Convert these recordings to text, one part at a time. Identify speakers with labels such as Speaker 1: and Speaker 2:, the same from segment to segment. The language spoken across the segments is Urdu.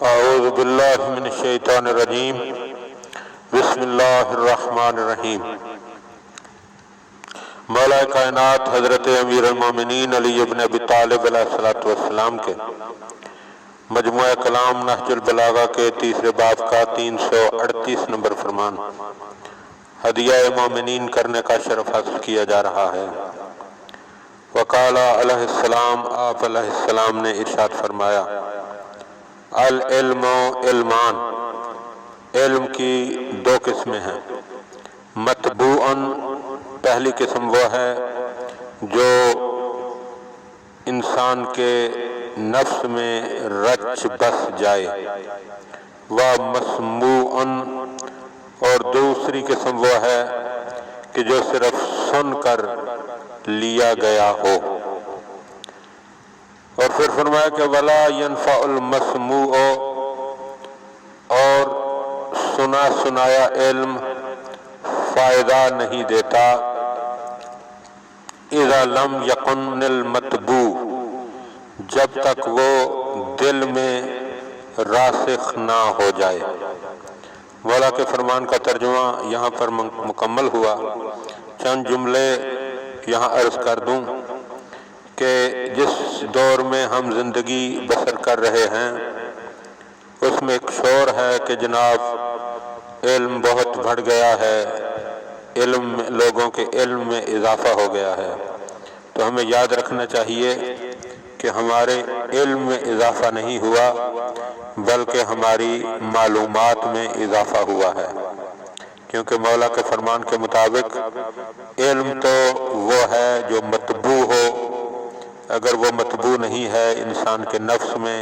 Speaker 1: اعوذ باللہ من الشیطان الرجیم بسم اللہ الرحمن الرحیم۔ مولا کائنات حضرت امیر المومنین علی ابن ابی طالب علیہ السلام کے مجموعہ کلام نہج البلاغہ کے تیسرے باب کا 338 نمبر فرمان ہدیہ مومنین کرنے کا شرف حاصل کیا جا رہا ہے۔ وقال علیہ السلام، آپ علیہ السلام نے ارشاد فرمایا، العلم علمان، علم کی دو قسمیں ہیں۔ مطبوعاً، پہلی قسم وہ ہے جو انسان کے نفس میں رچ بس جائے، ومسموعاً، اور دوسری قسم وہ ہے کہ جو صرف سن کر لیا گیا ہو۔ اور پھر فرمایا کہ وَلَا يَنْفَعُ الْمَسْمُوعُ، اور سنا سنایا علم فائدہ نہیں دیتا، اِذَا لَمْ يَكُنِ الْمَطْبُوعُ، جب تک وہ دل میں راسخ نہ ہو جائے۔ مولا کے فرمان کا ترجمہ یہاں پر مکمل ہوا۔ چند جملے یہاں عرض کر دوں کہ جس دور میں ہم زندگی بسر کر رہے ہیں اس میں ایک شور ہے کہ جناب علم بہت بڑھ گیا ہے، لوگوں کے علم میں اضافہ ہو گیا ہے۔ تو ہمیں یاد رکھنا چاہیے کہ ہمارے علم میں اضافہ نہیں ہوا بلکہ ہماری معلومات میں اضافہ ہوا ہے، کیونکہ مولا کے فرمان کے مطابق علم تو وہ ہے جو مطبوع ہو۔ اگر وہ مطبوع نہیں ہے، انسان کے نفس میں،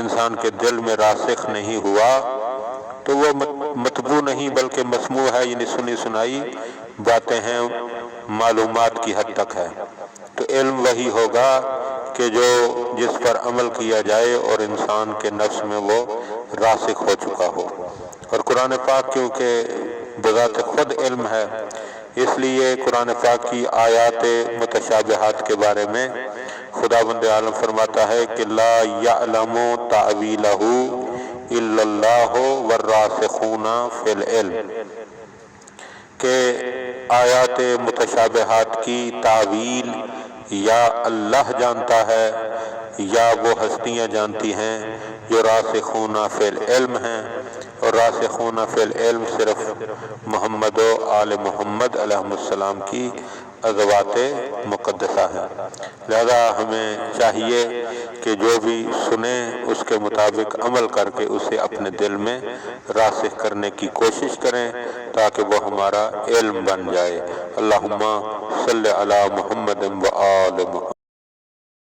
Speaker 1: انسان کے دل میں راسخ نہیں ہوا تو وہ مطبوع نہیں بلکہ مسموع ہے، یعنی سنی سنائی باتیں ہیں، معلومات کی حد تک ہے۔ تو علم وہی ہوگا کہ جس پر عمل کیا جائے اور انسان کے نفس میں وہ راسخ ہو چکا ہو۔ اور قرآن پاک کیونکہ بذات خود علم ہے، اس لیے قرآن پاک کی آیات متشابہات کے بارے میں خداوند عالم فرماتا ہے کہ لا یعلم تأویلہ الا اللہ والراسخون فی العلم، کہ آیات متشابہات کی تعویل یا اللہ جانتا ہے یا وہ ہستیاں جانتی ہیں جو راسخون فی العلم ہیں، اور راسخون فی العلم صرف محمد و آل محمد علیہ السلام کی ازوات مقدسہ ہیں۔ لہذا ہمیں چاہیے کہ جو بھی سنیں اس کے مطابق عمل کر کے اسے اپنے دل میں راسخ کرنے کی کوشش کریں تاکہ وہ ہمارا علم بن جائے۔ اللہم صلی علی محمد و آل محمد۔